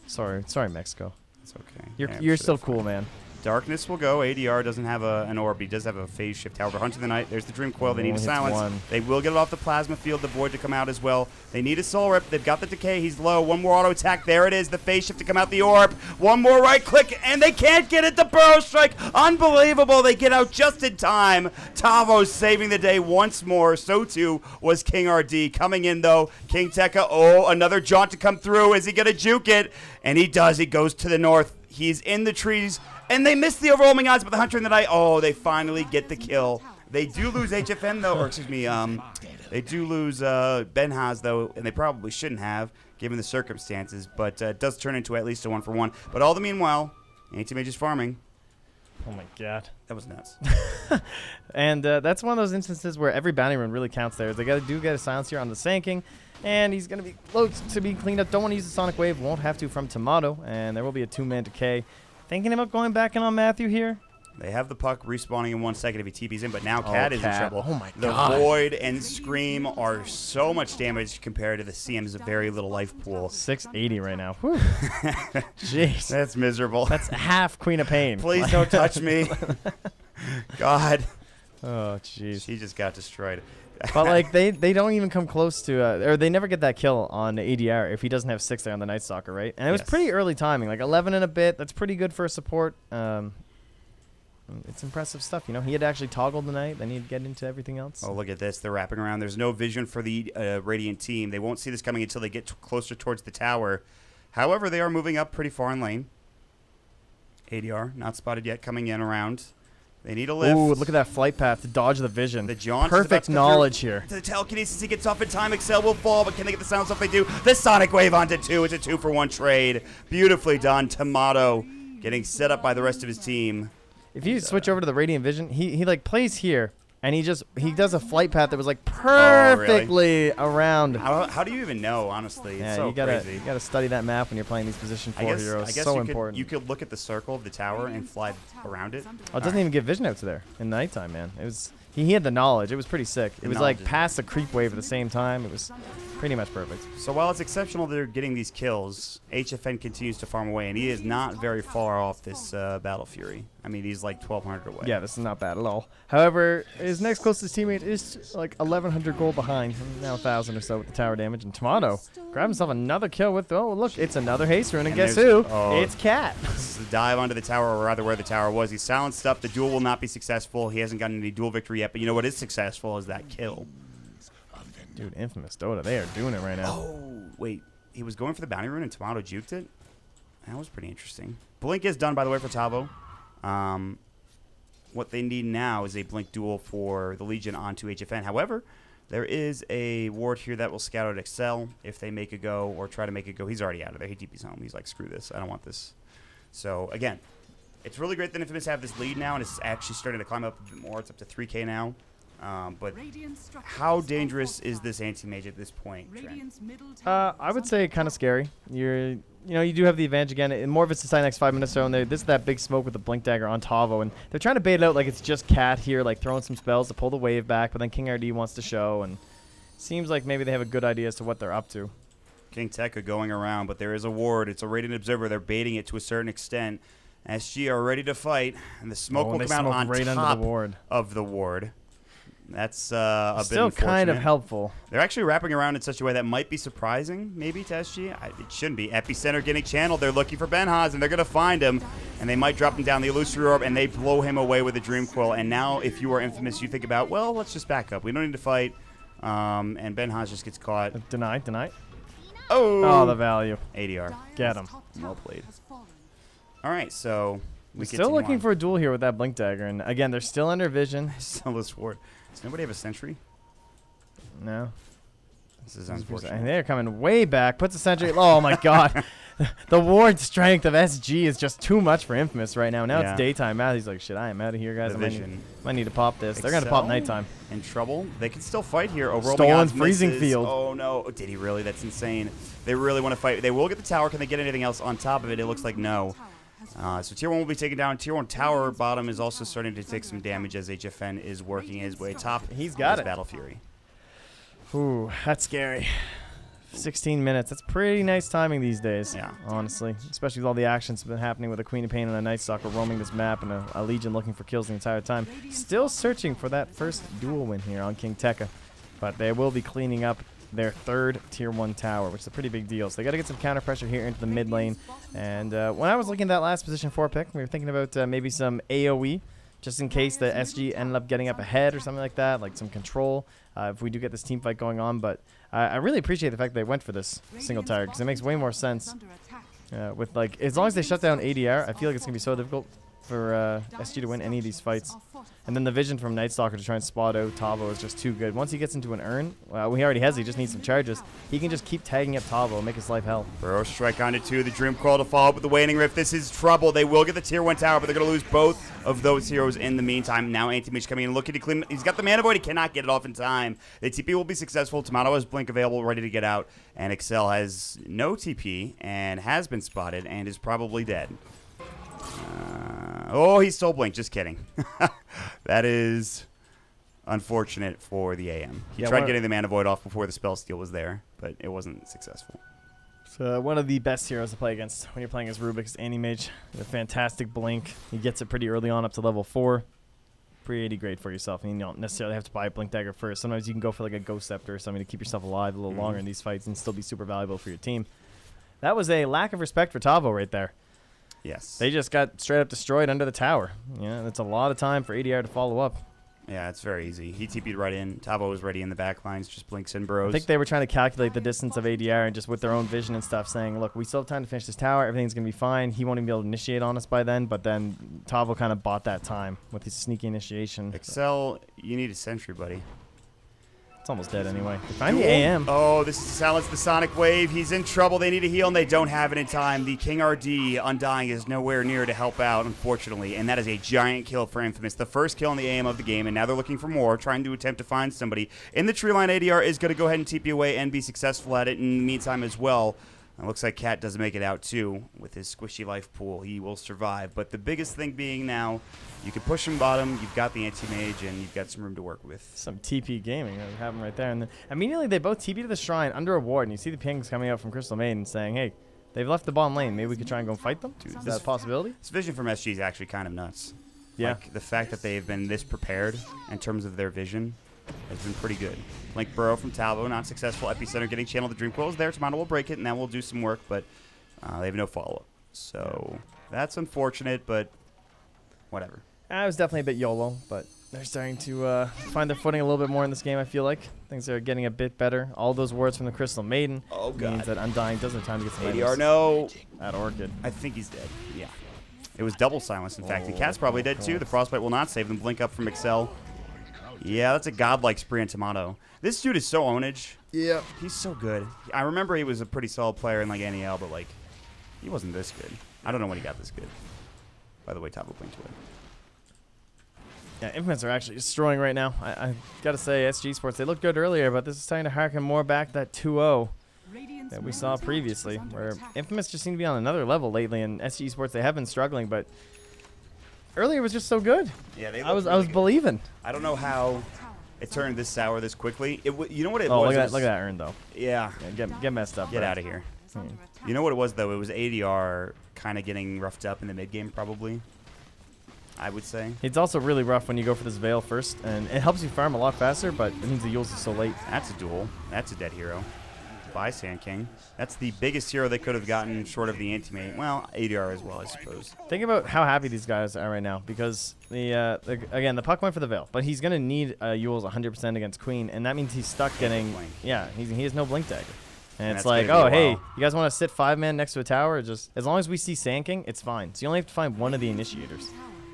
Sorry, Mexico. it's okay. You're still cool, man. Darkness will go. ADR doesn't have an orb. He does have a phase shift. However, Hunter the Night, there's the Dream Coil. They need a Only hits silence. one. They will get it off the Plasma Field. The Void to come out as well. They need a Soul Rip. They've got the Decay. He's low. One more auto attack. There it is. The phase shift to come out the orb. One more right click, and they can't get it. The Burrow Strike. Unbelievable. They get out just in time. Tavo saving the day once more. So too was King RD. Coming in, though. King Tekka. Oh, another jaunt to come through. Is he going to juke it? And he does. He goes to the north. He's in the trees. And they miss the overwhelming odds, but the Hunter in the Night, oh, they finally get the kill. They do lose HFN, though, or excuse me, They do lose Benhaz, though, and they probably shouldn't have, given the circumstances. But it does turn into at least a 1-for-1. But all the meanwhile, Anti-Mage is farming. Oh, my God. That was nuts. And that's one of those instances where every bounty rune really counts there. They do get a silence here on the Sanking. And he's going to be close to be cleaned up. Don't want to use the Sonic Wave. Won't have to from Tomato. And there will be a 2-man decay. Thinking about going back in on Matthew here. They have the puck respawning in 1 second if he TP's in, but now Cat is in trouble. Oh my the God. Void and Scream are so much damage compared to the CM's very little life pool. 680 right now. Whew. Jeez. That's miserable. That's half Queen of Pain. Please don't touch me. God. Oh, jeez. She just got destroyed. But, like, they don't even come close to, or they never get that kill on ADR if he doesn't have 6 there on the Night Stalker, right? And it was pretty early timing, like 11 and a bit. That's pretty good for a support. It's impressive stuff, you know. He had to actually toggle the Night, then he'd get into everything else. Oh, look at this. They're wrapping around. There's no vision for the Radiant team. They won't see this coming until they get closer towards the tower. However, they are moving up pretty far in lane. ADR, not spotted yet, coming in around. They need a lift. Ooh, look at that flight path to dodge the vision. The jaunt. Perfect knowledge here. The telekinesis, he gets off in time. Excel will fall, but can they get the silence off? They do. The Sonic Wave onto 2. It's a 2-for-1 trade. Beautifully done. Tomato getting set up by the rest of his team. If you switch over to the Radiant Vision, he like plays here, and he does a flight path that was like perfectly around. How do you even know, honestly? Yeah, it's so you gotta study that map when you're playing these position 4 heroes. I guess so you important. You could look at the circle of the tower and fly around it. Oh, it doesn't even give vision out to there in nighttime, man. It was he had the knowledge. It was pretty sick. It was like past the creep wave at the same time. It was pretty much perfect. So while it's exceptional they're getting these kills, HFN continues to farm away, and he is not very far off this Battle Fury. I mean, he's like 1,200 away. Yeah, this is not bad at all. However, his next closest teammate is like 1,100 gold behind. Now 1,000 or so with the tower damage. And Tomato grabbed himself another kill with, oh, look, it's another haste rune. And guess who? It's Cat. This is the dive onto the tower, or rather where the tower was. He's silenced up. The duel will not be successful. He hasn't gotten any duel victory yet. But you know what is successful is that kill. Dude, Infamous Dota, they are doing it right now. Oh, wait. He was going for the bounty rune and Tomato juked it? That was pretty interesting. Blink is done, by the way, for Tavo. What they need now is a Blink duel for the Legion onto HFN. However, there is a ward here that will scout out Excel if they make a go or try to make a go. He's already out of there. He TP's home. He's like, screw this. I don't want this. So, again, it's really great that Infamous have this lead now, and it's actually starting to climb up a bit more. It's up to 3K now. But how dangerous is this anti-mage at this point, Trent? I would say kind of scary. You do have the advantage again. And more of it's decided next 5 minutes or so. And this is that big smoke with the Blink Dagger on Tavo. And they're trying to bait it out like it's just Cat here, like throwing some spells to pull the wave back. But then King RD wants to show. And seems like maybe they have a good idea as to what they're up to. King Tekka going around, but there is a ward. It's a Radiant Observer. They're baiting it to a certain extent. SG are ready to fight. And the smoke will come out on right top under the ward. of the ward. That's a bit still kind of helpful. They're actually wrapping around in such a way that might be surprising, maybe, to SG. It shouldn't be. Epicenter getting channeled. They're looking for Benhaz, and they're going to find him. And they might drop him down the Illusory Orb, and they blow him away with a Dream Quill. And now, if you are Infamous, you think about, well, let's just back up. We don't need to fight. And Benhaz just gets caught. Denied. Oh, the value. ADR. Get him. Well played. All right, so we're still looking for a duel here with that Blink Dagger. And, again, they're still under vision. Still this ward. Does nobody have a sentry? No. This is unfortunate. And they're coming way back. Puts a sentry. Oh, my God. The ward strength of SG is just too much for Infamous right now. Now it's daytime. Matthew's like, shit, I am out of here, guys. I might need to pop this. They're going to pop nighttime. In trouble. They can still fight here. Oh, Stolen freezing field. Oh, no. Did he really? That's insane. They really want to fight. They will get the tower. Can they get anything else on top of it? It looks like no. So Tier 1 will be taken down. Tier 1 tower bottom is also starting to take some damage as HFN is working his way top. He's got it. Battle Fury. Ooh, that's scary. 16 minutes. That's pretty nice timing these days. Yeah. Honestly. Especially with all the actions that have been happening with the Queen of Pain and a Night Stalker roaming this map and a Legion looking for kills the entire time. Still searching for that first duel win here on King Tekka. But they will be cleaning up their third Tier 1 tower, which is a pretty big deal. So they got to get some counter pressure here into the mid lane. And when I was looking at that last position 4 pick, we were thinking about maybe some AoE, just in case the SG ended up getting up ahead or something like that, like some control if we do get this team fight going on. But I really appreciate the fact they went for this single tower because it makes way more sense. With like, as long as they shut down ADR, I feel like it's going to be so difficult for SG to win any of these fights. And then the vision from Night Stalker to try and spot out Tavo is just too good. Once he gets into an urn, well, he already has. He just needs some charges. He can just keep tagging up Tavo and make his life hell. Burrow strike onto 2. The Dream Coil to follow up with the Waning Rift. This is trouble. They will get the tier 1 tower, but they're going to lose both of those heroes in the meantime. Now Anti-Mage coming in, looking to clean. He's got the Mana Void. He cannot get it off in time. The TP will be successful. Tomato has Blink available, ready to get out. And Excel has no TP and has been spotted and is probably dead. Oh, he stole Blink. Just kidding. That is unfortunate for the AM. He tried getting the Mana Void off before the Spell Steal was there, but it wasn't successful. So one of the best heroes to play against when you're playing as Rubik's Anti-Mage. A fantastic Blink. He gets it pretty early on up to level 4. Pretty great for yourself. And you don't necessarily have to buy a Blink Dagger first. Sometimes you can go for like a Ghost Scepter or something to keep yourself alive a little longer in these fights and still be super valuable for your team. That was a lack of respect for Tavo right there. Yes. They just got straight up destroyed under the tower. Yeah, that's a lot of time for ADR to follow up. Yeah, it's very easy. He TP'd right in. Tavo was ready in the back lines, just blinks and burrows. I think they were trying to calculate the distance of ADR and just with their own vision and stuff saying, look, we still have time to finish this tower. Everything's going to be fine. He won't even be able to initiate on us by then. But then Tavo kind of bought that time with his sneaky initiation. Excel, you need a sentry, buddy. It's almost dead anyway. They find the AM. Oh, this is to silence the Sonic Wave. He's in trouble. They need a heal, and they don't have it in time. The King RD Undying is nowhere near to help out, unfortunately, and that is a giant kill for Infamous. The first kill in the AM of the game, and now they're looking for more, trying to attempt to find somebody. In the tree line, ADR is going to go ahead and TP away and be successful at it in the meantime as well. It looks like Cat doesn't make it out, too, with his squishy life pool. He will survive. But the biggest thing being now, you can push him bottom, you've got the Anti-Mage, and you've got some room to work with. Some TP gaming that we have him right there. And then immediately they both TP to the shrine under a ward. And you see the pings coming out from Crystal Maiden saying, hey, they've left the bottom lane. Maybe we could try and go and fight them? Dude, is that a possibility? This vision from SG is actually kind of nuts. Yeah. Like, the fact that they've been this prepared in terms of their vision has been pretty good. Blink Burrow from Talvo, not successful. Epicenter getting channeled. The Dream Coil is there. Tomato will break it, and that will do some work, but they have no follow-up. So that's unfortunate, but whatever. I was definitely a bit YOLO, but they're starting to find their footing a little bit more in this game, I feel like. Things are getting a bit better. All those words from the Crystal Maiden means that Undying doesn't have time to get some ADR, no. That Orchid. I think he's dead. Yeah. It was double silence, in fact. And Cat's probably dead, too. The Frostbite will not save them. Blink up from Excel. Yeah, that's a godlike spree on Tomato. This dude is so ownage. Yeah. He's so good. I remember he was a pretty solid player in, like, NEL, but, like, he wasn't this good. I don't know when he got this good. By the way, Tavo blinked away. Yeah, Infamous are actually destroying right now. I got to say, SG Sports, they looked good earlier, but this is starting to harken more back to that 2-0 that we saw previously, where Infamous just seem to be on another level lately, and SG Sports, they have been struggling, but earlier was just so good. Yeah, I was believing. I don't know how it turned this sour this quickly. You know what it was? Look at that urn, though. Yeah. Get messed up. Get out of here. You know what it was, though? It was ADR kind of getting roughed up in the mid-game, probably, I would say. It's also really rough when you go for this Veil first, and it helps you farm a lot faster, but it means the Yules is so late. That's a duel. That's a dead hero. By Sand King. That's the biggest hero they could have gotten short of the Anti-Mage. Well, ADR as well, I suppose. Think about how happy these guys are right now, because again, the puck went for the Veil, but he's going to need Yules 100% against Queen, and that means he's stuck getting... Yeah, he has no Blink Dagger. And it's like, oh, hey, you guys want to sit 5-man next to a tower? Just as long as we see Sand King, it's fine. So you only have to find one of the initiators.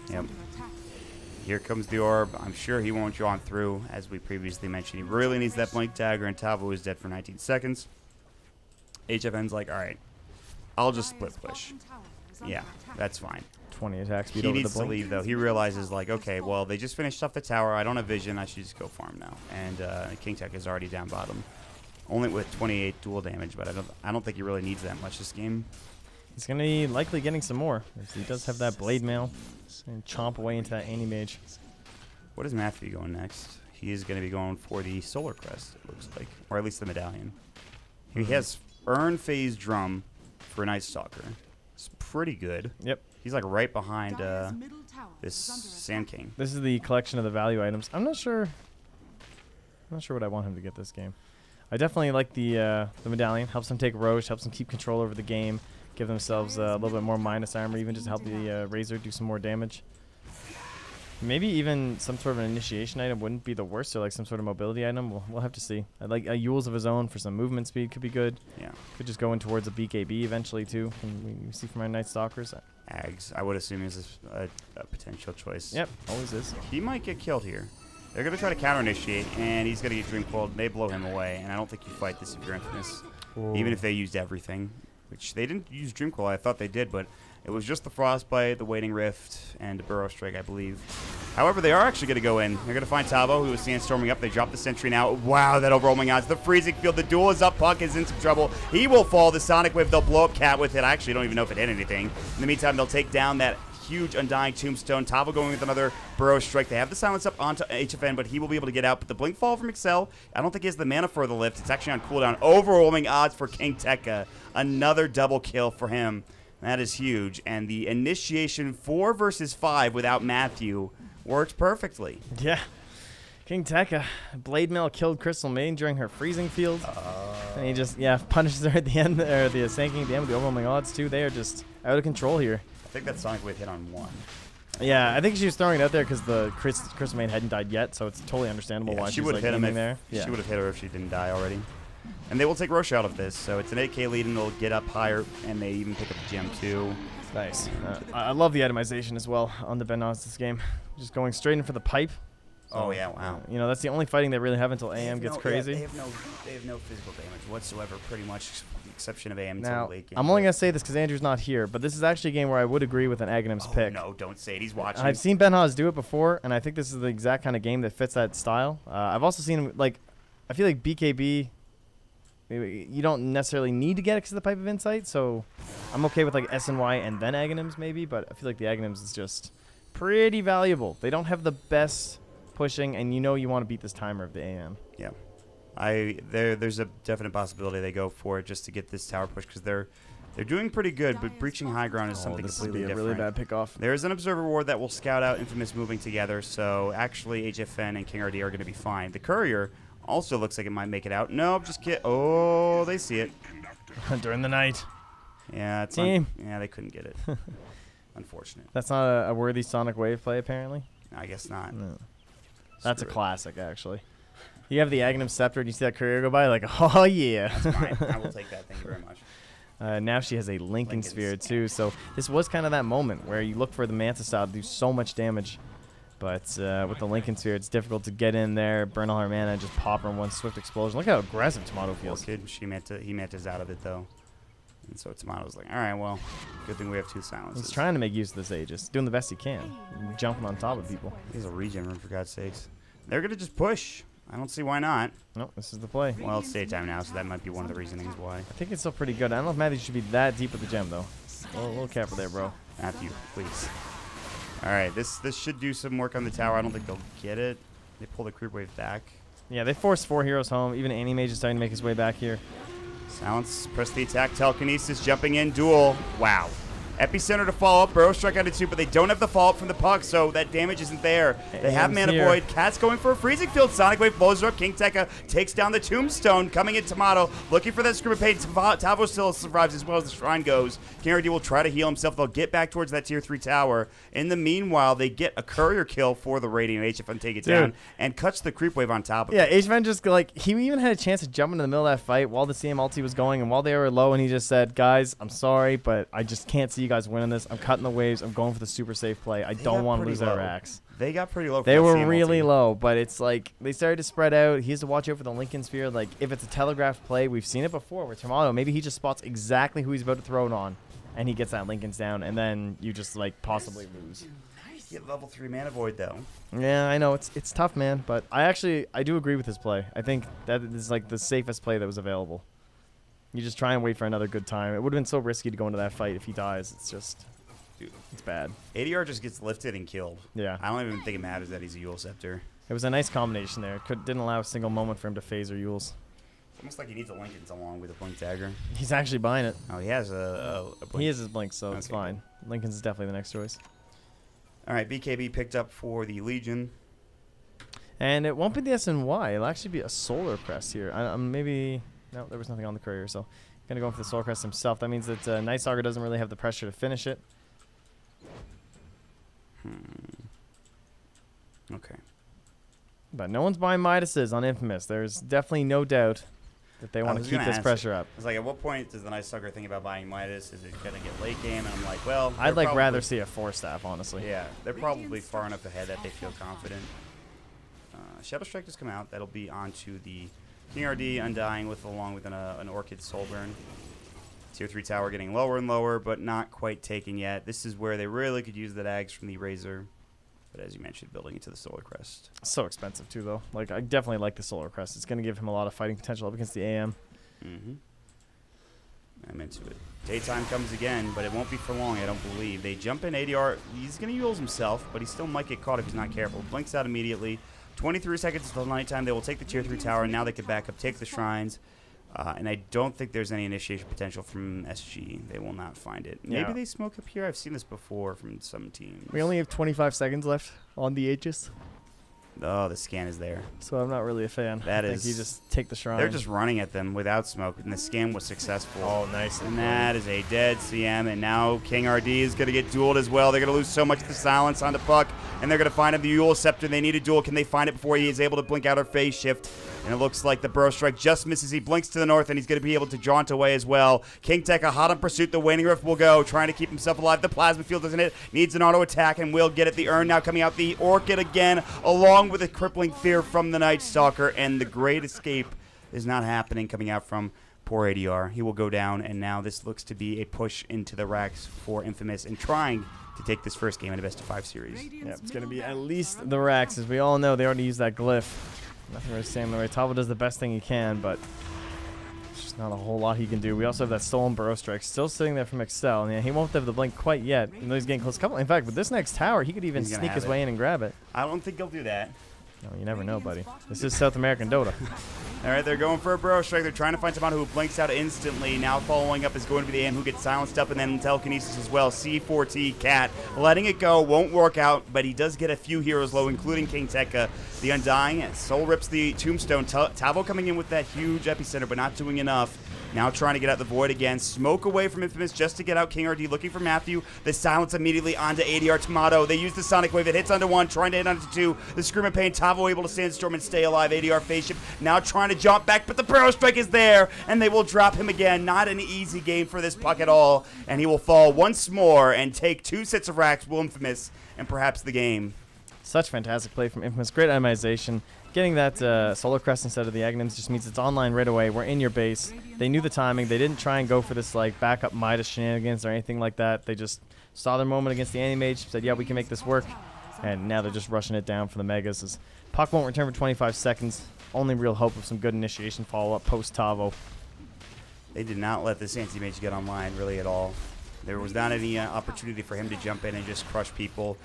Yep. Here comes the orb. I'm sure he won't draw through, as we previously mentioned. He really needs that Blink Dagger, and Tavo is dead for 19 seconds. HFN's like, all right, I'll just split push. Yeah, that's fine. 20 attack speed he over the needs to Blink. leave, though. He realizes, like, okay, well, they just finished off the tower. I don't have vision. I should just go farm now. And King Tech is already down bottom. Only with 28 dual damage, but I don't think he really needs that much this game. He's going to be likely getting some more. He does have that Blade Mail. And chomp away into that Anti-Mage. What is Matthew going next? He is going to be going for the Solar Crest, it looks like. Or at least the Medallion. He has Urn Phase Drum for Night Stalker. It's pretty good. Yep. He's like right behind this Sand King. This is the collection of the value items. I'm not sure what I want him to get this game. I definitely like the Medallion. Helps them take Roche, helps them keep control over the game. Give themselves a little bit more minus armor, even just to help the Razor do some more damage. Maybe even some sort of an initiation item wouldn't be the worst, or like some sort of mobility item. We'll have to see. I'd like a Yules of his own for some movement speed could be good. Yeah. Could just go in towards a BKB eventually too. And we see from our Night Stalkers. Ags, I would assume is a potential choice. Yep, always is. He might get killed here. They're going to try to counter-initiate, and he's going to get Dream Coiled. They blow him away, and I don't think you fight this if you're Infamous. Ooh. Even if they used everything, which they didn't use Dream Coil. I thought they did, but it was just the Frostbite, the Waiting Rift, and the Burrow Strike, I believe. However, they are actually going to go in. They're going to find Tavo, who is sandstorming up. They drop the Sentry now. Wow, that overwhelming odds. The Freezing Field. The duel is up. Puck is in some trouble. He will fall. The Sonic Wave, they'll blow up Cat with it. I actually don't even know if it hit anything. In the meantime, they'll take down that huge Undying Tombstone. Tavo going with another Burrow Strike. They have the silence up onto HFN, but he will be able to get out. But the Blink Fall from Excel, I don't think he has the mana for the lift. It's actually on cooldown. Overwhelming odds for King Tekka. Another double kill for him. That is huge. And the initiation 4 versus 5 without Matthew worked perfectly. Yeah. King Tekka, Blade Mail killed Crystal Maiden during her freezing field. And he just, punishes her at the end, or the sinking at the end with the overwhelming odds, too. They are just out of control here. I think that Sonic Wave hit on 1. Yeah, I think she was throwing it out there because the Crystal Maiden hadn't died yet, so it's totally understandable why she would have like, hit him there. She would have hit her if she didn't die already. And they will take Roche out of this, so it's an 8K lead, and they'll get up higher, and they even pick up the gem too. Nice. I love the itemization as well on the Benos this game. Just going straight in for the pipe. So, oh yeah, wow. You know, that's the only fighting they really have until AM gets crazy. Yeah, they have no physical damage whatsoever, pretty much, with the exception of AM now, until late game. I'm only going to say this because Andrew's not here, but this is actually a game where I would agree with an Aghanim's pick. No, don't say it. He's watching. I've seen Ben Haas do it before, and I think this is the exact kind of game that fits that style. I've also seen him, like, I feel like BKB, you don't necessarily need to get it because of the Pipe of Insight, so I'm okay with, like, SNY and then Aghanims maybe, but I feel like the Aghanims is just pretty valuable. They don't have the best pushing, and you know you want to beat this timer of the AM. Yeah. There's a definite possibility they go for it just to get this tower push because they're doing pretty good, but breaching high ground is something completely different. This would be a really bad pickoff. There's an Observer Ward that will scout out Infamous moving together, so actually HFN and King RD are going to be fine. The Courier also looks like it might make it out. Nope, just kidding. Oh, they see it. During the night. Yeah, it's Team. Yeah, they couldn't get it. Unfortunate. That's not a worthy Sonic Wave play, apparently. I guess not. No. That's a classic, actually. You have the Aghanim Scepter, and you see that Courier go by, like, oh, yeah. That's fine. I will take that. Thank you very much. Now she has a Lincoln Sphere, too. So this was kind of that moment where you look for the Manta style to do so much damage. But with the Lincoln Sphere, it's difficult to get in there, burn all her mana, and just pop her in one swift explosion. Look how aggressive Tomato feels. Poor kid. He Manta's out of it, though. And so Tomato's like, all right, well, good thing we have 2 silences. He's trying to make use of this Aegis, doing the best he can, jumping on top of people. He's a regen room, for God's sakes. They're going to just push. I don't see why not. Nope, this is the play. Well, it's daytime now, so that might be one of the reasonings why. I think it's still pretty good. I don't know if Matthew should be that deep with the gem, though. A little careful there, bro. Matthew, please. All right, this should do some work on the tower. I don't think they'll get it. They pull the creep wave back. Yeah, they forced 4 heroes home. Even Anti-Mage is starting to make his way back here. Silence, press the attack, telekinesis, jumping in, duel. Wow. Epicenter to follow up, Burrow Strike out of 2, but they don't have the follow-up from the puck, so that damage isn't there. They have Mana Void. Cat's going for a freezing field. Sonic Wave blows her up. King Tekka takes down the Tombstone, coming in Tomato, looking for that Scream of Pain. Tavo still survives as well as the Shrine goes. King RD will try to heal himself. They'll get back towards that Tier 3 tower. In the meanwhile, they get a Courier kill for the Radiant. HFN take it down and cuts the Creep Wave on top of it. Yeah, HFN just, like, he even had a chance to jump into the middle of that fight while the CM ulti was going and while they were low, and he just said, guys, I'm sorry, but I just can't see you guys winning this. I'm cutting the waves. I'm going for the super safe play. I don't want to lose that racks. They got pretty low. They were really low, but it's like they started to spread out. He has to watch out for the Lincoln Sphere. Like, if it's a telegraphed play, we've seen it before where Tomato, maybe he just spots exactly who he's about to throw it on, and he gets that Lincoln's down, and then you just, like, possibly lose. You get level 3 Mana Void, though. Yeah, I know. It's tough, man, but I do agree with his play. I think that is, like, the safest play that was available. You just try and wait for another good time. It would have been so risky to go into that fight if he dies. It's just... Dude, it's bad. ADR just gets lifted and killed. Yeah. I don't even think it matters that he's a Yule Scepter. It was a nice combination there. Didn't allow a single moment for him to phase or Yules. It's almost like he needs a Lincoln's along with a Blink Dagger. He's actually buying it. Oh, he has a Blink. He has his Blink, so it's fine. Lincoln's is definitely the next choice. All right, BKB picked up for the Legion. And it won't be the SNY. It'll actually be a Solar Crest here. Maybe... No, there was nothing on the Courier, so... Going to go for the Solar Crest himself. That means that Night Saga doesn't really have the pressure to finish it. Okay. But no one's buying Midas's on Infamous. There's definitely no doubt. that they want to keep this pressure up. I was like, at what point does the Night Stalker think about buying Midas? Is it going to get late game? And I'm like, well, I'd like rather see a 4-staff, honestly. Yeah, they're probably far enough ahead that they feel confident. Shadow Strike has come out. That'll be onto the King RD Undying along with an Orchid Soulburn. Tier 3 tower getting lower and lower, but not quite taken yet. This is where they really could use the dags from the Razor. But as you mentioned, building into the Solar Crest. So expensive, too, though. Like, I definitely like the Solar Crest. It's going to give him a lot of fighting potential up against the AM. I'm into it. Daytime comes again, but it won't be for long, I don't believe. They jump in ADR. He's going to use himself, but he still might get caught if he's not careful. Blinks out immediately. 23 seconds until nighttime. They will take the Tier 3 tower, and now they can back up, take the Shrines. And I don't think there's any initiation potential from SG. They will not find it. Maybe they smoke up here. I've seen this before from some teams. We only have 25 seconds left on the Aegis. Oh, the scan is there. So I'm not really a fan. I think you just take the Shrine. They're just running at them without smoke, and the scan was successful. Oh, nice. And that is a dead CM, and now King RD is going to get dueled as well. They're going to lose so much of the silence on the puck, and they're going to find him the Yule Scepter. They need a duel. Can they find it before he is able to blink out or phase shift? And it looks like the Burrow Strike just misses. He blinks to the north, and he's going to be able to jaunt away as well. King Tekka hot on pursuit. The Waning Rift will go, trying to keep himself alive. The Plasma Field doesn't hit. Needs an auto attack, and will get it. The Urn now coming out. The Orchid again, along with a crippling fear from the Night Stalker, and the Great Escape is not happening coming out from poor ADR. He will go down, and now this looks to be a push into the racks for Infamous and trying to take this first game in a best-of-5 series. Yeah, it's going to be at least the racks. As we all know, they already used that glyph. Nothing really standing in the way. Tavo does the best thing he can, but there's just not a whole lot he can do. We also have that stolen Burrow Strike still sitting there from Excel. And yeah, he won't have the blink quite yet, even though he's getting close. In fact, with this next tower, he could even sneak his way in and grab it. I don't think he'll do that. No, you never know, buddy. This is South American Dota. All right, they're going for a Burrow Strike. They're trying to find someone who blinks out instantly. Now following up is going to be the AM who gets silenced up, and then telekinesis as well. C4T Cat letting it go. Won't work out, but he does get a few heroes low, including King Tekka. The Undying, Soul rips the Tombstone. Tavo coming in with that huge epicenter, but not doing enough. Now trying to get out the void again. Smoke away from Infamous just to get out King RD. Looking for Matthew. The silence immediately onto ADR Tomato. They use the Sonic Wave. It hits onto one. Trying to hit onto two. The Scream of Pain. Tavo able to sandstorm and stay alive. ADR phase shift. Now trying to jump back, but the Burrow Strike is there. And they will drop him again. Not an easy game for this puck at all. And he will fall once more and take 2 sets of racks. Will Infamous and perhaps the game. Such fantastic play from Infamous. Great itemization. Getting that Solar Crest instead of the Aghanims just means it's online right away. We're in your base. They knew the timing. They didn't try and go for this like backup Midas shenanigans or anything like that. They just saw their moment against the Animage, said, yeah, we can make this work. And now they're just rushing it down for the Megas. As Puck won't return for 25 seconds. Only real hope of some good initiation follow-up post-Tavo. They did not let this Anti-Mage get online really at all. There was not any opportunity for him to jump in and just crush people.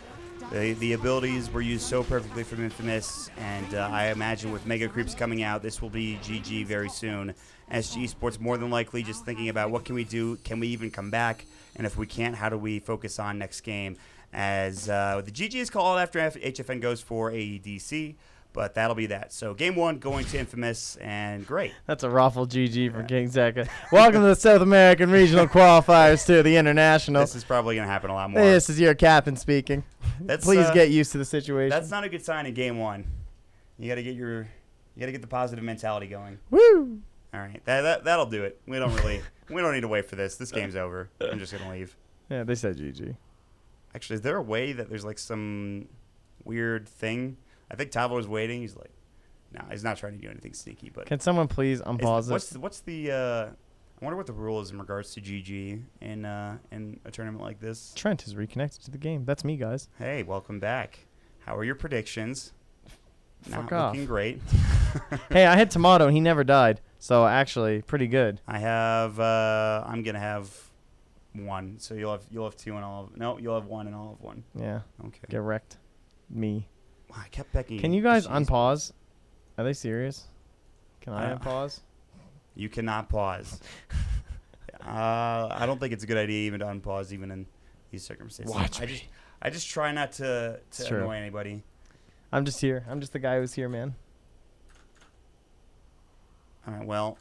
The abilities were used so perfectly from Infamous, and I imagine with Mega Creeps coming out, this will be GG very soon. SG Sports more than likely just thinking about what can we do, can we even come back, and if we can't, how do we focus on next game? As the GG is called after HFN goes for AEDC, but that'll be that. So game 1 going to Infamous, and great. That's a raffle GG from King Tekka. Welcome to the South American Regional Qualifiers to the International. This is probably going to happen a lot more. This is your captain speaking. Please get used to the situation. That's not a good sign in game 1. You got to get the positive mentality going. Woo! All right, that'll do it. We don't need to wait for this. This game's over. I'm just gonna leave. Yeah, they said GG. Actually, is there a way that there's like some weird thing? I think Tavo is waiting. He's like, no, he's not trying to do anything sneaky. But can someone please unpause this? What's the? I wonder what the rule is in regards to GG in a tournament like this. Trent is reconnected to the game. That's me, guys. Hey, welcome back. How are your predictions? Fuck not off. Looking great. Hey, I had Tomato and he never died. So actually, pretty good. I have. I'm gonna have 1. So you'll have 2 and I'll have. No, you'll have 1 and I'll have 1. Yeah. Okay. Get wrecked. Me. Wow, I kept becking. Can you guys unpause? Are they serious? Can I unpause? You cannot pause. I don't think it's a good idea even to unpause even in these circumstances. Watch me. I just try not to annoy anybody. I'm just here. I'm just the guy who's here, man. All right, well,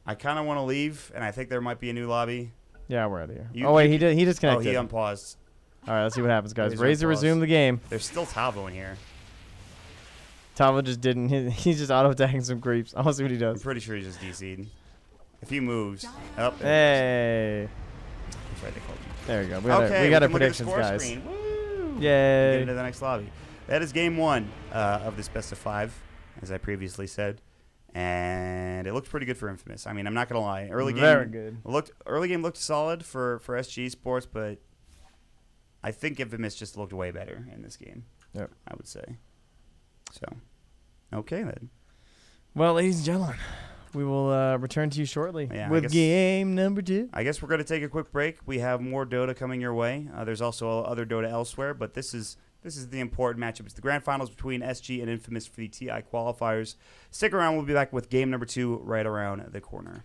I kind of want to leave, and I think there might be a new lobby. Yeah, we're out of here. He disconnected. Oh, he unpaused. All right, let's see what happens, guys. Razor resume the game. There's still Tavo in here. Tava just didn't. He's just auto-attacking some creeps. I want to see what he I'm does. pretty sure he's just DC'd. If he moves. Up. Hey. That's right, they called him. There we go. Okay, We got our can look at the predictions, score guys. screen. Woo! Get Yay. into the next lobby. That is game 1 of this best of 5, as I previously said. And it looked pretty good for Infamous. I mean, I'm not going to lie. Very good. Early game looked solid for SG Sports, but I think Infamous just looked way better in this game. Yep. I would say. So, okay then. Well, ladies and gentlemen, we will return to you shortly with game number 2. I guess we're going to take a quick break. We have more Dota coming your way. There's also other Dota elsewhere, but this is the important matchup. It's the grand finals between SG and Infamous for the TI qualifiers. Stick around. We'll be back with game number 2 right around the corner.